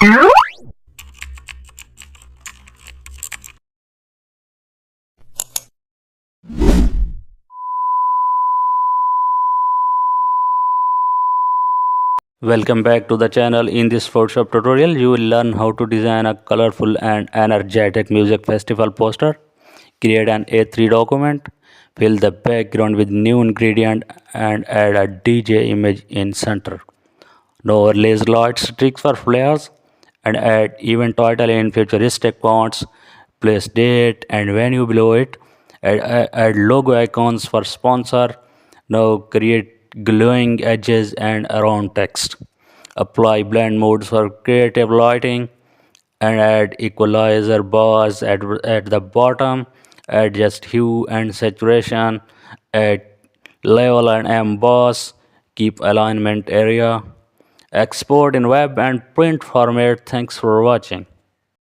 Welcome back to the channel. In this Photoshop tutorial, you will learn how to design a colorful and energetic music festival poster, create an A3 document, fill the background with new ingredient and add a DJ image in center. Now overlays lights, tricks for flares and add event title in futuristic fonts, place date and venue below it, add logo icons for sponsor. Now create glowing edges and around text. Apply blend modes for creative lighting and add equalizer bars at the bottom. Adjust hue and saturation, add level and emboss, keep alignment area. Export in web and print format. Thanks for watching.